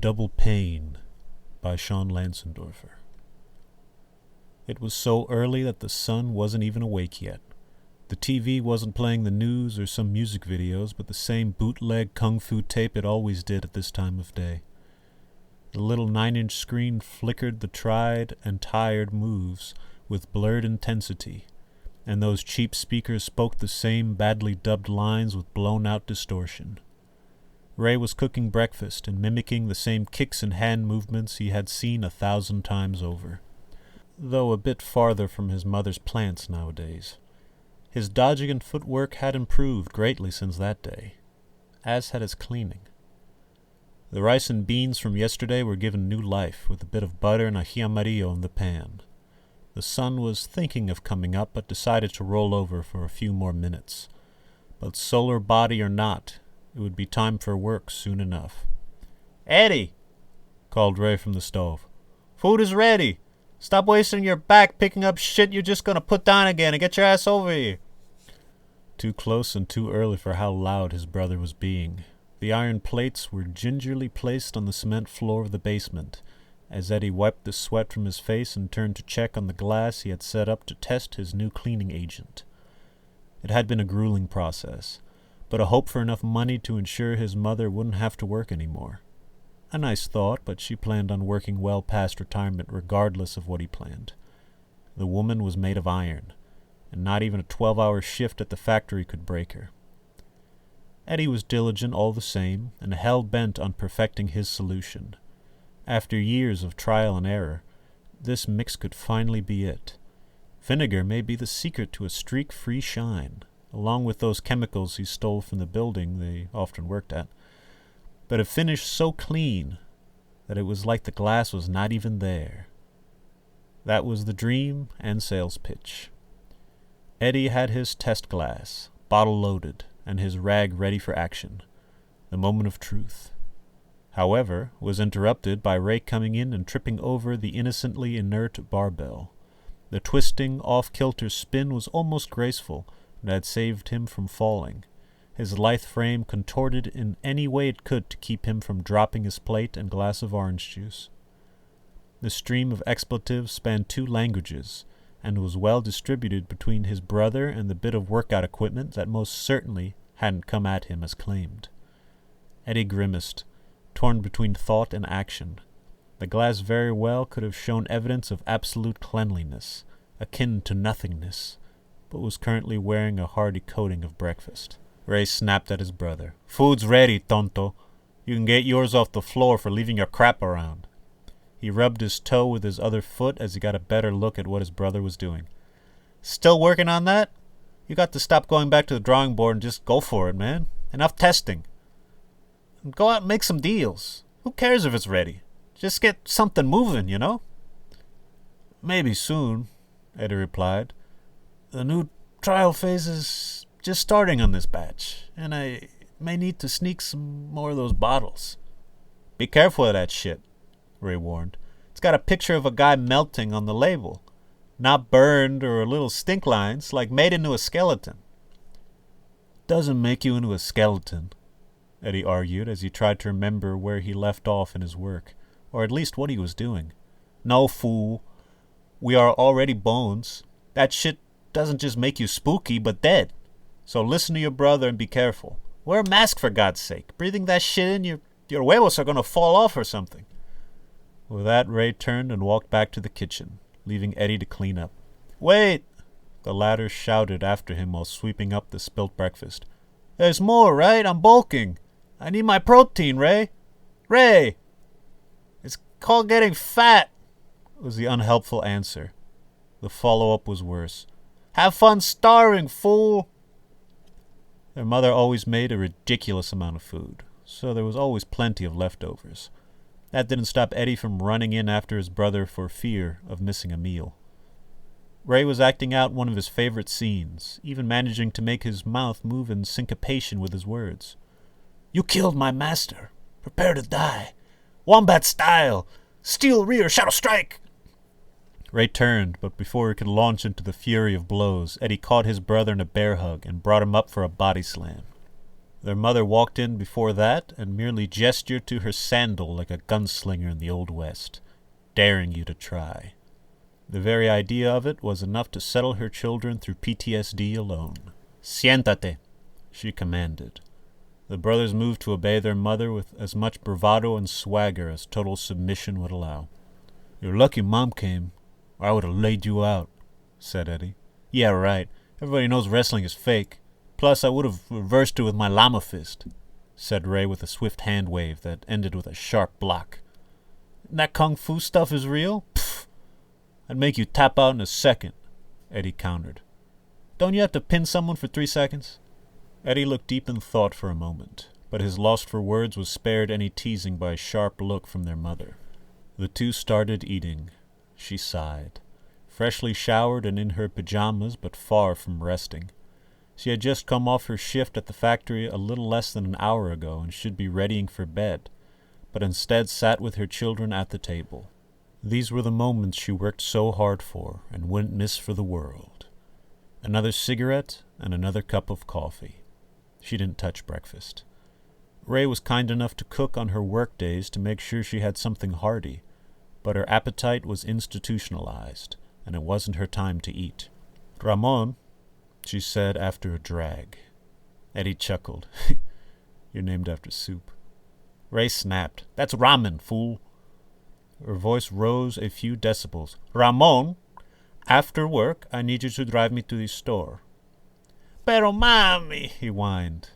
Double Pain by Sean Lansendorfer. It was so early that the sun wasn't even awake yet. The TV wasn't playing the news or some music videos, but the same bootleg kung fu tape it always did at this time of day. The little 9-inch screen flickered the tried and tired moves with blurred intensity, and those cheap speakers spoke the same badly dubbed lines with blown-out distortion. Ray was cooking breakfast and mimicking the same kicks and hand movements he had seen 1,000 times over, though a bit farther from his mother's plants nowadays. His dodging and footwork had improved greatly since that day, as had his cleaning. The rice and beans from yesterday were given new life with a bit of butter and ají amarillo in the pan. The sun was thinking of coming up, but decided to roll over for a few more minutes. But solar body or not, it would be time for work soon enough. "Eddie!" called Ray from the stove. "Food is ready. Stop wasting your back picking up shit you're just gonna put down again and get your ass over here." Too close and too early for how loud his brother was being. The iron plates were gingerly placed on the cement floor of the basement, as Eddie wiped the sweat from his face and turned to check on the glass he had set up to test his new cleaning agent. It had been a grueling process, but a hope for enough money to ensure his mother wouldn't have to work anymore. A nice thought, but she planned on working well past retirement regardless of what he planned. The woman was made of iron, and not even a 12-hour shift at the factory could break her. Eddie was diligent all the same, and hell-bent on perfecting his solution. After years of trial and error, this mix could finally be it. Vinegar may be the secret to a streak-free shine, along with those chemicals he stole from the building they often worked at, but a finish so clean that it was like the glass was not even there. That was the dream and sales pitch. Eddie had his test glass, bottle loaded, and his rag ready for action. The moment of truth, however, was interrupted by Ray coming in and tripping over the innocently inert barbell. The twisting, off-kilter spin was almost graceful, and had saved him from falling. His lithe frame contorted in any way it could to keep him from dropping his plate and glass of orange juice. The stream of expletives spanned 2 languages, and was well distributed between his brother and the bit of workout equipment that most certainly hadn't come at him as claimed. Eddie grimaced, torn between thought and action. The glass very well could have shown evidence of absolute cleanliness, akin to nothingness, but was currently wearing a hardy coating of breakfast. Ray snapped at his brother. "Food's ready, tonto. You can get yours off the floor for leaving your crap around." He rubbed his toe with his other foot as he got a better look at what his brother was doing. "Still working on that? You got to stop going back to the drawing board and just go for it, man. Enough testing. And go out and make some deals. Who cares if it's ready? Just get something moving, you know?" "Maybe soon," Eddie replied. "The new trial phase is just starting on this batch, and I may need to sneak some more of those bottles." "Be careful of that shit," Ray warned. "It's got a picture of a guy melting on the label. Not burned or little stink lines, like made into a skeleton." "Doesn't make you into a skeleton," Eddie argued as he tried to remember where he left off in his work, or at least what he was doing. "No, fool. We are already bones. That shit doesn't just make you spooky, but dead. So listen to your brother and be careful. Wear a mask for God's sake. Breathing that shit in, your huevos are gonna fall off or something." With that, Ray turned and walked back to the kitchen, leaving Eddie to clean up. "Wait!" the latter shouted after him while sweeping up the spilt breakfast. "There's more, right? I'm bulking. I need my protein, Ray. Ray! It's called getting fat," was the unhelpful answer. The follow-up was worse. "Have fun starving, fool!" Their mother always made a ridiculous amount of food, so there was always plenty of leftovers. That didn't stop Eddie from running in after his brother for fear of missing a meal. Ray was acting out one of his favorite scenes, even managing to make his mouth move in syncopation with his words. "You killed my master. Prepare to die. Wombat style. Steel rear shadow strike." Ray turned, but before he could launch into the fury of blows, Eddie caught his brother in a bear hug and brought him up for a body slam. Their mother walked in before that and merely gestured to her sandal like a gunslinger in the Old West, daring you to try. The very idea of it was enough to settle her children through PTSD alone. Siéntate, she commanded. The brothers moved to obey their mother with as much bravado and swagger as total submission would allow. You're lucky Mom came, or I would have laid you out, said Eddie. Yeah, right. Everybody knows wrestling is fake. Plus, I would have reversed her with my llama fist, said Ray with a swift hand wave that ended with a sharp block. That kung fu stuff is real? Pfft. I'd make you tap out in a second, Eddie countered. Don't you have to pin someone for 3 seconds? Eddie looked deep in thought for a moment, but his lost for words was spared any teasing by a sharp look from their mother. The two started eating. She sighed. Freshly showered and in her pajamas, but far from resting. She had just come off her shift at the factory a little less than an hour ago and should be readying for bed, but instead sat with her children at the table. These were the moments she worked so hard for and wouldn't miss for the world. Another cigarette and another cup of coffee. She didn't touch breakfast. Ray was kind enough to cook on her work days to make sure she had something hearty, but her appetite was institutionalized, and it wasn't her time to eat. Ramon, she said after a drag. Eddie chuckled. You're named after soup. Ray snapped. That's ramen, fool. Her voice rose a few decibels. Ramon, after work, I need you to drive me to the store. Pero mami, he whined.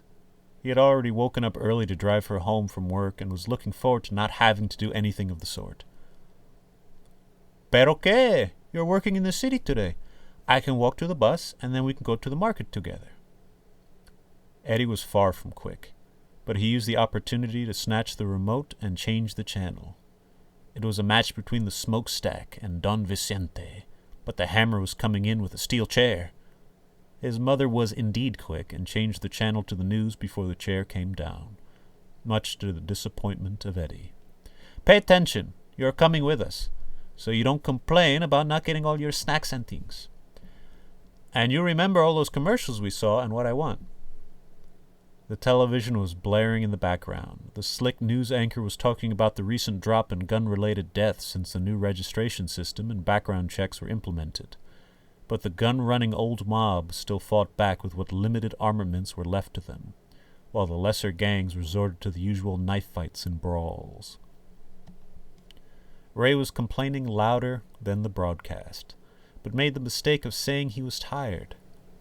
He had already woken up early to drive her home from work and was looking forward to not having to do anything of the sort. Pero qué? You're working in the city today. I can walk to the bus, and then we can go to the market together. Eddie was far from quick, but he used the opportunity to snatch the remote and change the channel. It was a match between the smokestack and Don Vicente, but the hammer was coming in with a steel chair. His mother was indeed quick and changed the channel to the news before the chair came down, much to the disappointment of Eddie. Pay attention. You're coming with us, so you don't complain about not getting all your snacks and things. And you remember all those commercials we saw and what I want. The television was blaring in the background. The slick news anchor was talking about the recent drop in gun-related deaths since the new registration system and background checks were implemented. But the gun-running old mob still fought back with what limited armaments were left to them, while the lesser gangs resorted to the usual knife fights and brawls. Ray was complaining louder than the broadcast, but made the mistake of saying he was tired.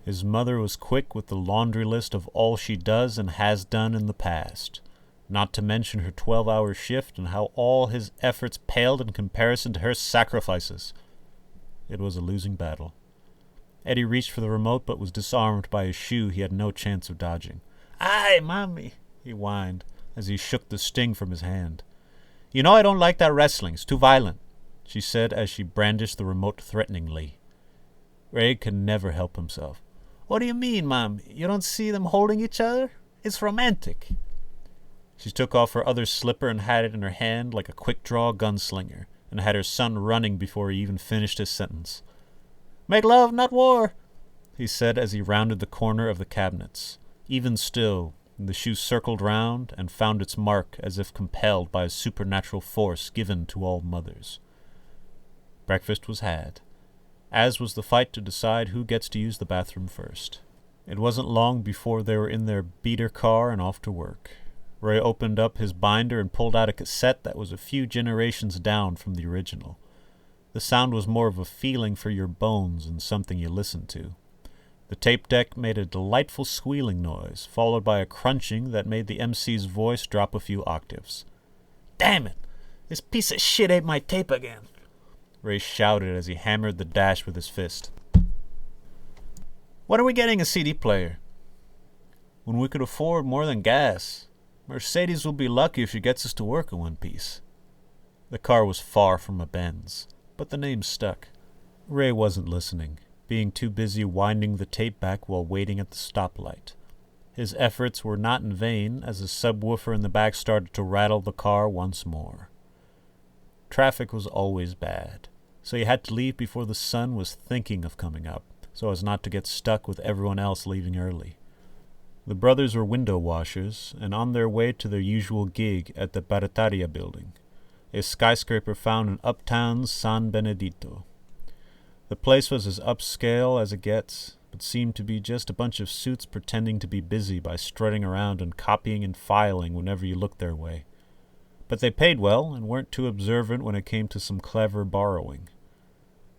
His mother was quick with the laundry list of all she does and has done in the past, not to mention her 12-hour shift and how all his efforts paled in comparison to her sacrifices. It was a losing battle. Eddie reached for the remote but was disarmed by a shoe he had no chance of dodging. Ay, mommy, he whined as he shook the sting from his hand. You know I don't like that wrestling. It's too violent, she said as she brandished the remote threateningly. Ray could never help himself. What do you mean, Mom? You don't see them holding each other? It's romantic. She took off her other slipper and had it in her hand like a quick-draw gunslinger, and had her son running before he even finished his sentence. Make love, not war, he said as he rounded the corner of the cabinets. Even still, the shoe circled round and found its mark as if compelled by a supernatural force given to all mothers. Breakfast was had, as was the fight to decide who gets to use the bathroom first. It wasn't long before they were in their beater car and off to work. Ray opened up his binder and pulled out a cassette that was a few generations down from the original. The sound was more of a feeling for your bones than something you listened to. The tape deck made a delightful squealing noise, followed by a crunching that made the MC's voice drop a few octaves. Damn it! This piece of shit ate my tape again, Ray shouted as he hammered the dash with his fist. When are we getting a CD player? When we could afford more than gas. Mercedes will be lucky if she gets us to work in one piece. The car was far from a Benz, but the name stuck. Ray wasn't listening, being too busy winding the tape back while waiting at the stoplight. His efforts were not in vain as a subwoofer in the back started to rattle the car once more. Traffic was always bad, so he had to leave before the sun was thinking of coming up, so as not to get stuck with everyone else leaving early. The brothers were window washers, and on their way to their usual gig at the Barataria building, a skyscraper found in uptown San Benedito. The place was as upscale as it gets, but seemed to be just a bunch of suits pretending to be busy by strutting around and copying and filing whenever you looked their way. But they paid well and weren't too observant when it came to some clever borrowing.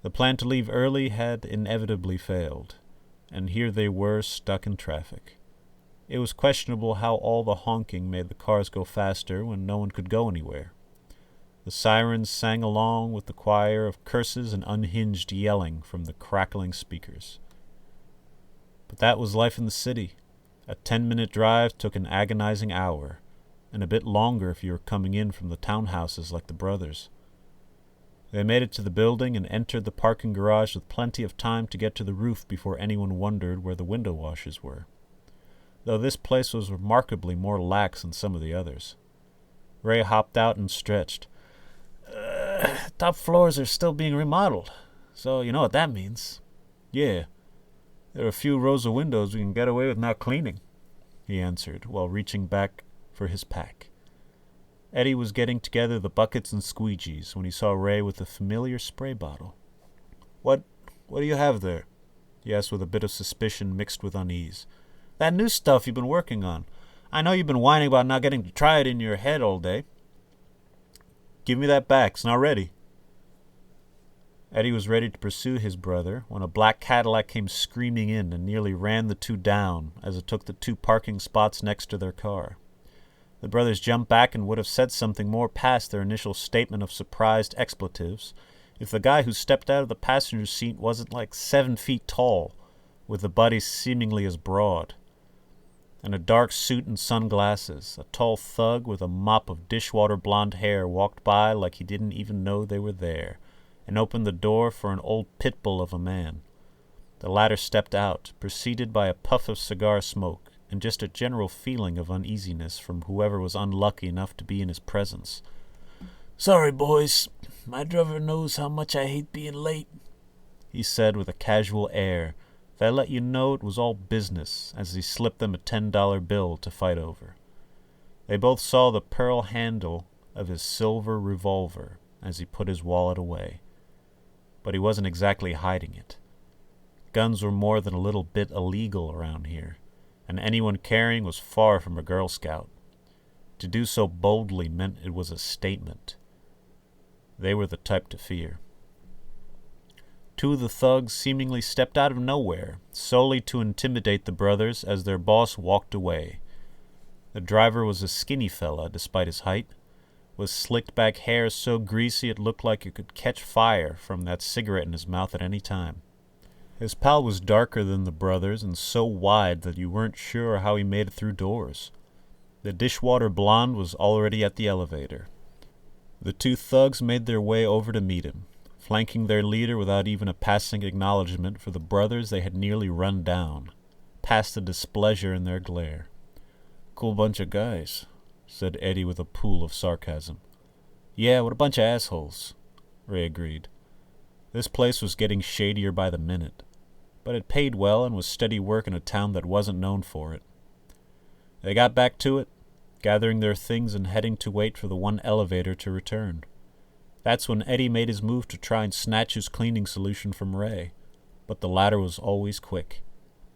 The plan to leave early had inevitably failed, and here they were stuck in traffic. It was questionable how all the honking made the cars go faster when no one could go anywhere. The sirens sang along with the choir of curses and unhinged yelling from the crackling speakers. But that was life in the city. A 10-minute drive took an agonizing hour, and a bit longer if you were coming in from the townhouses like the brothers. They made it to the building and entered the parking garage with plenty of time to get to the roof before anyone wondered where the window washers were, though this place was remarkably more lax than some of the others. Ray hopped out and stretched. Top floors are still being remodeled, so you know what that means. Yeah, there are a few rows of windows we can get away with not cleaning, he answered, while reaching back for his pack. Eddie was getting together the buckets and squeegees when he saw Ray with a familiar spray bottle. What do you have there? He asked with a bit of suspicion mixed with unease. That new stuff you've been working on. I know you've been whining about not getting to try it in your head all day. Give me that back. It's not ready. Eddie was ready to pursue his brother when a black Cadillac came screaming in and nearly ran the two down as it took the two parking spots next to their car. The brothers jumped back and would have said something more past their initial statement of surprised expletives if the guy who stepped out of the passenger seat wasn't like 7 feet tall, with a body seemingly as broad. In a dark suit and sunglasses, a tall thug with a mop of dishwater blonde hair walked by like he didn't even know they were there, and opened the door for an old pit bull of a man. The latter stepped out, preceded by a puff of cigar smoke, and just a general feeling of uneasiness from whoever was unlucky enough to be in his presence. Sorry, boys. My driver knows how much I hate being late, he said with a casual air that let you know it was all business as he slipped them a $10 bill to fight over. They both saw the pearl handle of his silver revolver as he put his wallet away. But he wasn't exactly hiding it. Guns were more than a little bit illegal around here, and anyone carrying was far from a Girl Scout. To do so boldly meant it was a statement. They were the type to fear. Two of the thugs seemingly stepped out of nowhere, solely to intimidate the brothers as their boss walked away. The driver was a skinny fella, despite his height, with slicked back hair so greasy it looked like it could catch fire from that cigarette in his mouth at any time. His pal was darker than the brothers and so wide that you weren't sure how he made it through doors. The dishwater blonde was already at the elevator. The two thugs made their way over to meet him, flanking their leader without even a passing acknowledgement for the brothers they had nearly run down, past the displeasure in their glare. Cool bunch of guys, said Eddie with a pool of sarcasm. Yeah, what a bunch of assholes, Ray agreed. This place was getting shadier by the minute, but it paid well and was steady work in a town that wasn't known for it. They got back to it, gathering their things and heading to wait for the one elevator to return. That's when Eddie made his move to try and snatch his cleaning solution from Ray, but the latter was always quick,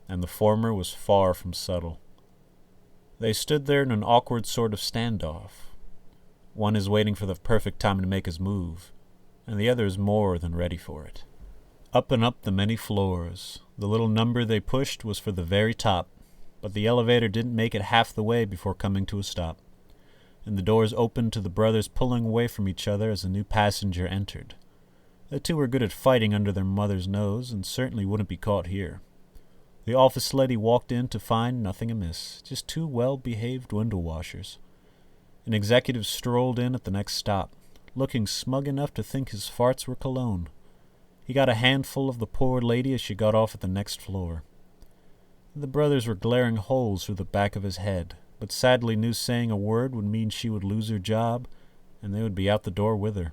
and the former was far from subtle. They stood there in an awkward sort of standoff. One is waiting for the perfect time to make his move, and the other is more than ready for it. Up and up the many floors. The little number they pushed was for the very top, but the elevator didn't make it half the way before coming to a stop, and the doors opened to the brothers pulling away from each other as a new passenger entered. The two were good at fighting under their mother's nose, and certainly wouldn't be caught here. The office lady walked in to find nothing amiss, just two well-behaved window washers. An executive strolled in at the next stop, looking smug enough to think his farts were cologne. He got a handful of the poor lady as she got off at the next floor. The brothers were glaring holes through the back of his head, but sadly knew saying a word would mean she would lose her job, and they would be out the door with her.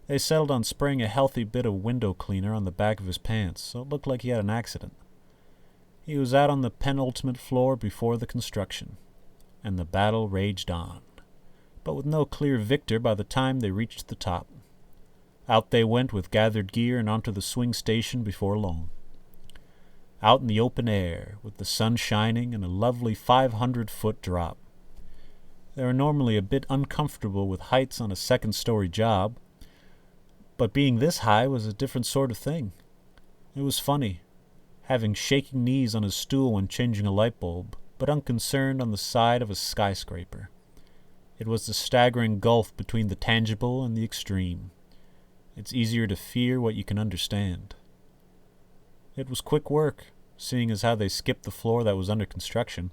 They settled on spraying a healthy bit of window cleaner on the back of his pants, so it looked like he had an accident. He was out on the penultimate floor before the construction, and the battle raged on, but with no clear victor by the time they reached the top. Out they went with gathered gear and onto the swing station before long. Out in the open air, with the sun shining and a lovely 500-foot drop. They were normally a bit uncomfortable with heights on a second-story job, but being this high was a different sort of thing. It was funny, having shaking knees on a stool when changing a light bulb, but unconcerned on the side of a skyscraper. It was the staggering gulf between the tangible and the extreme. It's easier to fear what you can understand. It was quick work, seeing as how they skipped the floor that was under construction.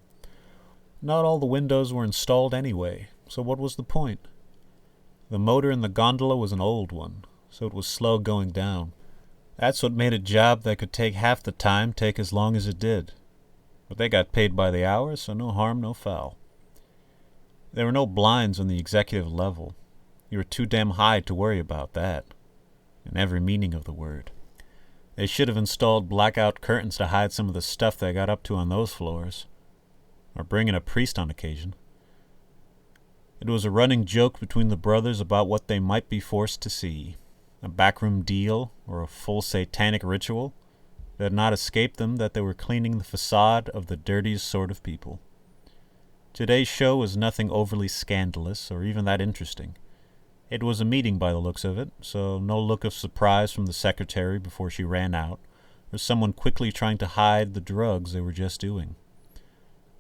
Not all the windows were installed anyway, so what was the point? The motor in the gondola was an old one, so it was slow going down. That's what made a job that could take half the time take as long as it did. But they got paid by the hour, so no harm, no foul. There were no blinds on the executive level. You were too damn high to worry about that, in every meaning of the word. They should have installed blackout curtains to hide some of the stuff they got up to on those floors, or bring in a priest on occasion. It was a running joke between the brothers about what they might be forced to see, a backroom deal or a full satanic ritual. It had not escaped them that they were cleaning the facade of the dirtiest sort of people. Today's show was nothing overly scandalous or even that interesting. It was a meeting by the looks of it, so no look of surprise from the secretary before she ran out, or someone quickly trying to hide the drugs they were just doing.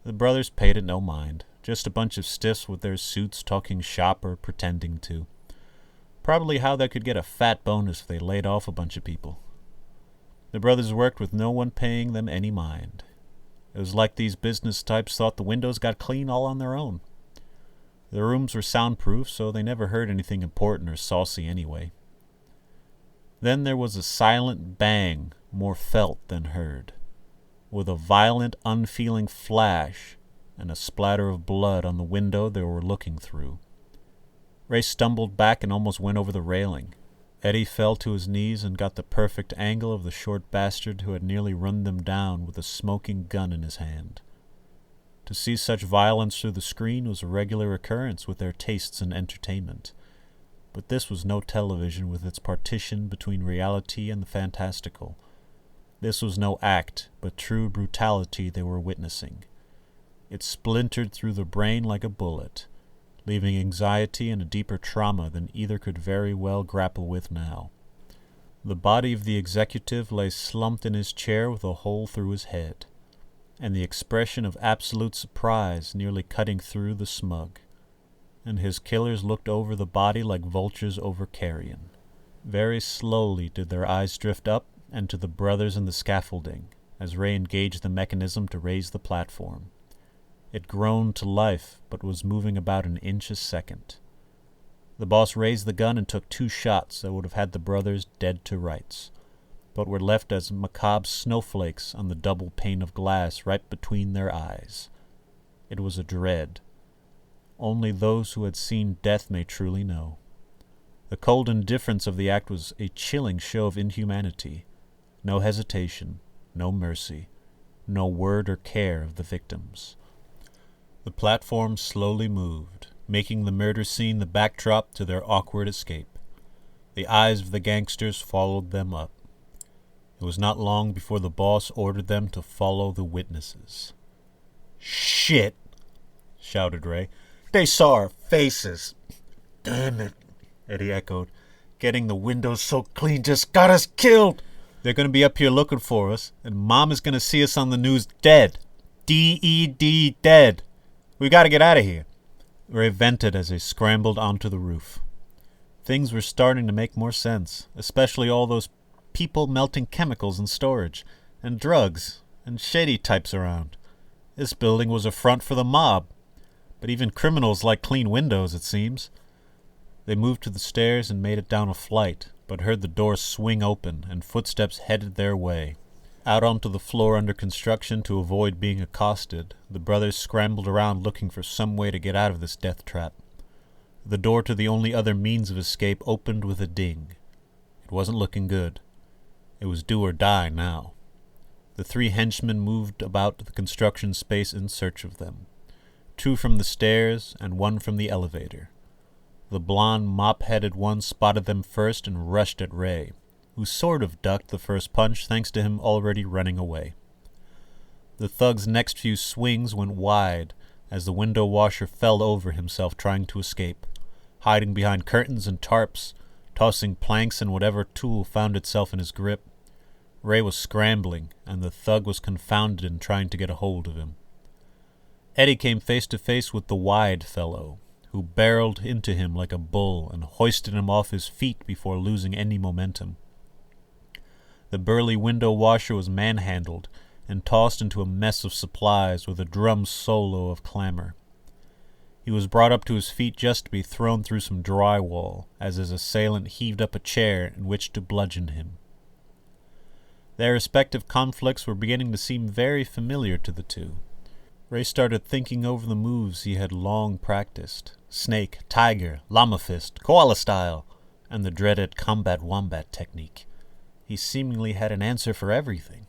The brothers paid it no mind, just a bunch of stiffs with their suits talking shop or pretending to. Probably how they could get a fat bonus if they laid off a bunch of people. The brothers worked with no one paying them any mind. It was like these business types thought the windows got clean all on their own. The rooms were soundproof, so they never heard anything important or saucy anyway. Then there was a silent bang, more felt than heard, with a violent, unfeeling flash and a splatter of blood on the window they were looking through. Ray stumbled back and almost went over the railing. Eddie fell to his knees and got the perfect angle of the short bastard who had nearly run them down with a smoking gun in his hand. To see such violence through the screen was a regular occurrence with their tastes in entertainment. But this was no television with its partition between reality and the fantastical. This was no act, but true brutality they were witnessing. It splintered through the brain like a bullet, leaving anxiety and a deeper trauma than either could very well grapple with now. The body of the executive lay slumped in his chair with a hole through his head, and the expression of absolute surprise nearly cutting through the smug. And his killers looked over the body like vultures over carrion. Very slowly did their eyes drift up and to the brothers in the scaffolding, as Ray engaged the mechanism to raise the platform. It groaned to life, but was moving about an inch a second. The boss raised the gun and took 2 shots that would have had the brothers dead to rights, but were left as macabre snowflakes on the double pane of glass right between their eyes. It was a dread. Only those who had seen death may truly know. The cold indifference of the act was a chilling show of inhumanity. No hesitation, no mercy, no word or care of the victims. The platform slowly moved, making the murder scene the backdrop to their awkward escape. The eyes of the gangsters followed them up. It was not long before the boss ordered them to follow the witnesses. "Shit!" shouted Ray. "They saw our faces." "Damn it," Eddie echoed. "Getting the windows so clean just got us killed." "They're going to be up here looking for us, and Mom is going to see us on the news dead. D-E-D, dead. We got to get out of here." Ray vented as they scrambled onto the roof. Things were starting to make more sense, especially all those people melting chemicals in storage, and drugs, and shady types around. This building was a front for the mob, but even criminals like clean windows, it seems. They moved to the stairs and made it down a flight, but heard the door swing open and footsteps headed their way. Out onto the floor under construction to avoid being accosted, the brothers scrambled around looking for some way to get out of this death trap. The door to the only other means of escape opened with a ding. It wasn't looking good. It was do or die now. The three henchmen moved about the construction space in search of them. 2 from the stairs and 1 from the elevator. The blonde, mop-headed one spotted them first and rushed at Ray, who sort of ducked the first punch thanks to him already running away. The thug's next few swings went wide as the window washer fell over himself trying to escape, hiding behind curtains and tarps, tossing planks and whatever tool found itself in his grip. Ray was scrambling, and the thug was confounded in trying to get a hold of him. Eddie came face to face with the wide fellow, who barreled into him like a bull and hoisted him off his feet before losing any momentum. The burly window washer was manhandled and tossed into a mess of supplies with a drum solo of clamor. He was brought up to his feet just to be thrown through some drywall as his assailant heaved up a chair in which to bludgeon him. Their respective conflicts were beginning to seem very familiar to the two. Ray started thinking over the moves he had long practiced: snake, tiger, llama fist, koala style, and the dreaded combat wombat technique. He seemingly had an answer for everything.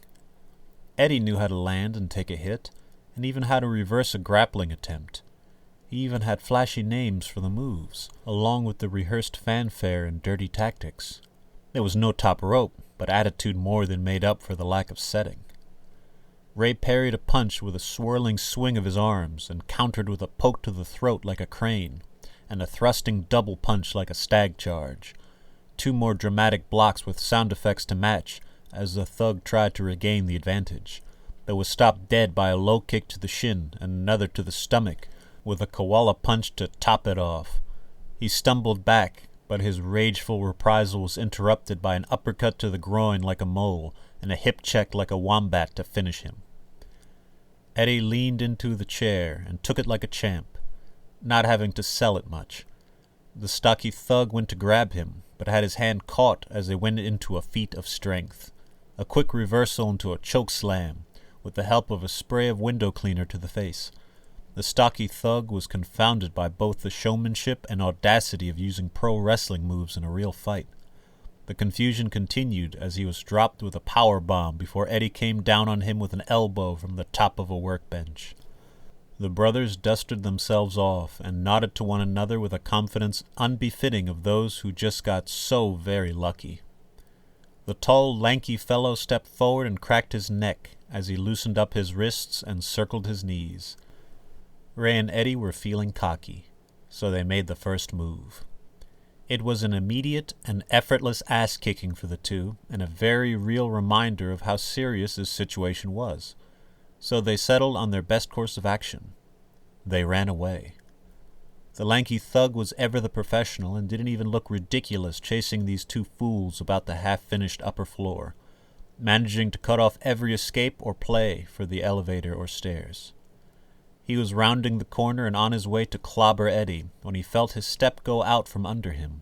Eddie knew how to land and take a hit, and even how to reverse a grappling attempt. He even had flashy names for the moves, along with the rehearsed fanfare and dirty tactics. There was no top rope, but attitude more than made up for the lack of setting. Ray parried a punch with a swirling swing of his arms and countered with a poke to the throat like a crane, and a thrusting double punch like a stag charge. 2 more dramatic blocks with sound effects to match as the thug tried to regain the advantage, but was stopped dead by a low kick to the shin and another to the stomach, with a koala punch to top it off. He stumbled back, but his rageful reprisal was interrupted by an uppercut to the groin like a mole and a hip check like a wombat to finish him. Eddie leaned into the chair and took it like a champ, not having to sell it much. The stocky thug went to grab him, but had his hand caught as they went into a feat of strength. A quick reversal into a choke slam, with the help of a spray of window cleaner to the face. The stocky thug was confounded by both the showmanship and audacity of using pro wrestling moves in a real fight. The confusion continued as he was dropped with a power bomb before Eddie came down on him with an elbow from the top of a workbench. The brothers dusted themselves off and nodded to one another with a confidence unbefitting of those who just got so very lucky. The tall, lanky fellow stepped forward and cracked his neck as he loosened up his wrists and circled his knees. Ray and Eddie were feeling cocky, so they made the first move. It was an immediate and effortless ass-kicking for the two, and a very real reminder of how serious this situation was. So they settled on their best course of action. They ran away. The lanky thug was ever the professional and didn't even look ridiculous chasing these 2 fools about the half-finished upper floor, managing to cut off every escape or play for the elevator or stairs. He was rounding the corner and on his way to clobber Eddie when he felt his step go out from under him.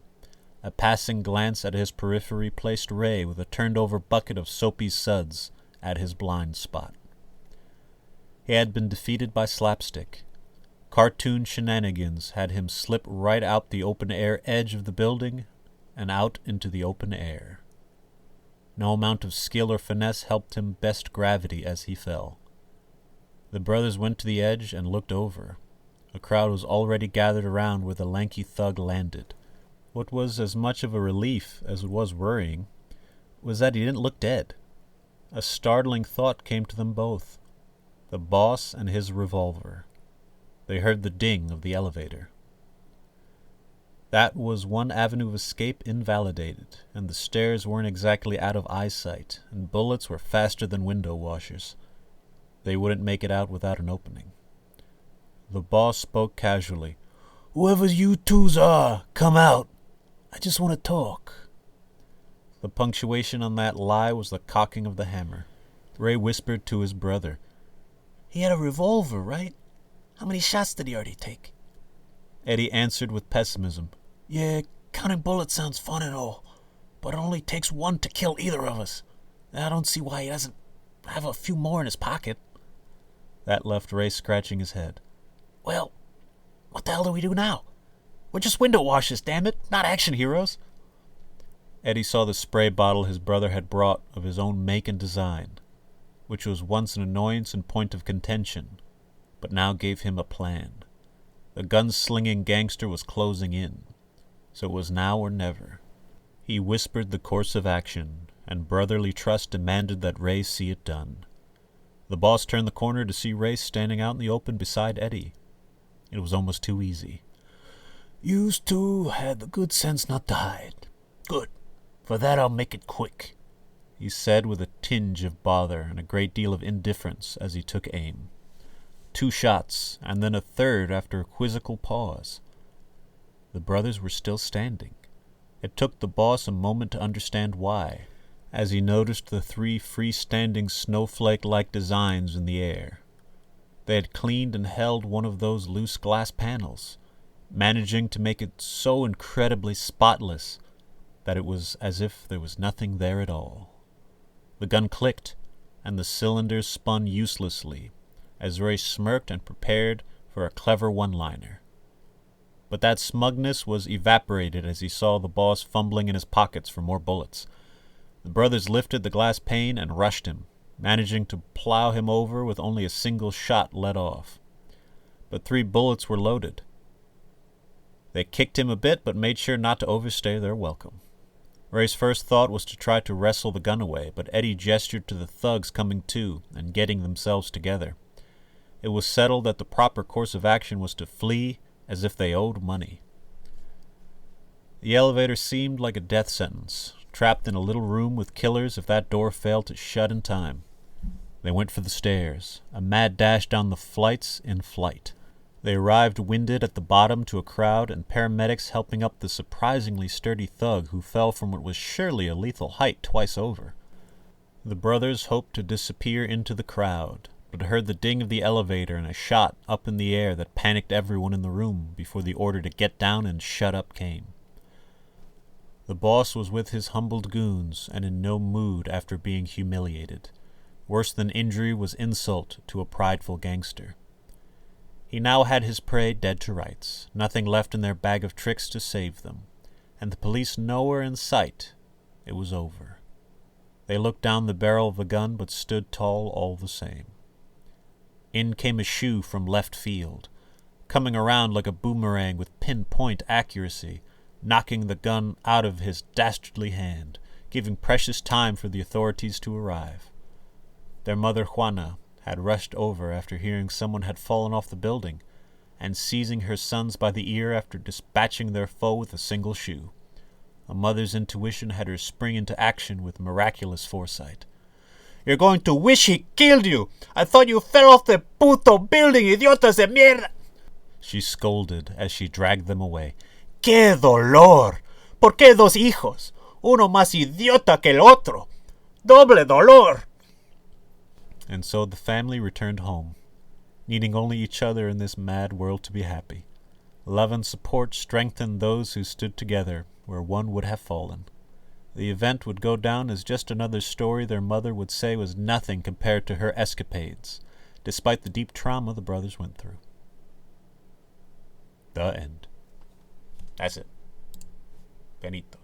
A passing glance at his periphery placed Ray with a turned-over bucket of soapy suds at his blind spot. He had been defeated by slapstick. Cartoon shenanigans had him slip right out the open-air edge of the building and out into the open air. No amount of skill or finesse helped him best gravity as he fell. The brothers went to the edge and looked over. A crowd was already gathered around where the lanky thug landed. What was as much of a relief as it was worrying was that he didn't look dead. A startling thought came to them both. The boss and his revolver. They heard the ding of the elevator. That was one avenue of escape invalidated, and the stairs weren't exactly out of eyesight, and bullets were faster than window washers. They wouldn't make it out without an opening. The boss spoke casually. "Whoever you twos are, come out. I just want to talk." The punctuation on that lie was the cocking of the hammer. Ray whispered to his brother. "He had a revolver, right? How many shots did he already take?" Eddie answered with pessimism. "Yeah, counting bullets sounds fun and all, but it only takes 1 to kill either of us. I don't see why he doesn't have a few more in his pocket." That left Ray scratching his head. "Well, what the hell do we do now? We're just window washers, damn it, not action heroes." Eddie saw the spray bottle his brother had brought of his own make and design. which was once an annoyance and point of contention, but now gave him a plan. The gun-slinging gangster was closing in, so it was now or never. He whispered the course of action, and brotherly trust demanded that Ray see it done. The boss turned the corner to see Ray standing out in the open beside Eddie. It was almost too easy. "Yous two had the good sense not to hide. Good. For that I'll make it quick," he said with a tinge of bother and a great deal of indifference as he took aim. 2 shots, and then a third after a quizzical pause. The brothers were still standing. It took the boss a moment to understand why, as he noticed the 3 freestanding snowflake-like designs in the air. They had cleaned and held one of those loose glass panels, managing to make it so incredibly spotless that it was as if there was nothing there at all. The gun clicked, and the cylinders spun uselessly, as Ray smirked and prepared for a clever one-liner. But that smugness was evaporated as he saw the boss fumbling in his pockets for more bullets. The brothers lifted the glass pane and rushed him, managing to plow him over with only a single shot let off. But 3 bullets were loaded. They kicked him a bit, but made sure not to overstay their welcome. Ray's first thought was to try to wrestle the gun away, but Eddie gestured to the thugs coming to and getting themselves together. It was settled that the proper course of action was to flee as if they owed money. The elevator seemed like a death sentence, trapped in a little room with killers if that door failed to shut in time. They went for the stairs, a mad dash down the flights in flight. They arrived winded at the bottom to a crowd and paramedics helping up the surprisingly sturdy thug who fell from what was surely a lethal height twice over. The brothers hoped to disappear into the crowd, but heard the ding of the elevator and a shot up in the air that panicked everyone in the room before the order to get down and shut up came. The boss was with his humbled goons and in no mood after being humiliated. Worse than injury was insult to a prideful gangster. He now had his prey dead to rights, nothing left in their bag of tricks to save them, and the police nowhere in sight. It was over. They looked down the barrel of the gun but stood tall all the same. In came a shoe from left field, coming around like a boomerang with pinpoint accuracy, knocking the gun out of his dastardly hand, giving precious time for the authorities to arrive. Their mother Juana had rushed over after hearing someone had fallen off the building, and seizing her sons by the ear after dispatching their foe with a single shoe. A mother's intuition had her spring into action with miraculous foresight. "You're going to wish he killed you! I thought you fell off the puto building, idiotas de mierda!" she scolded as she dragged them away. "¡Qué dolor! ¿Por qué 2 hijos? Uno más idiota que el otro! ¡Doble dolor!" And so the family returned home, needing only each other in this mad world to be happy. Love and support strengthened those who stood together where one would have fallen. The event would go down as just another story their mother would say was nothing compared to her escapades, despite the deep trauma the brothers went through. The end. That's it. Benito.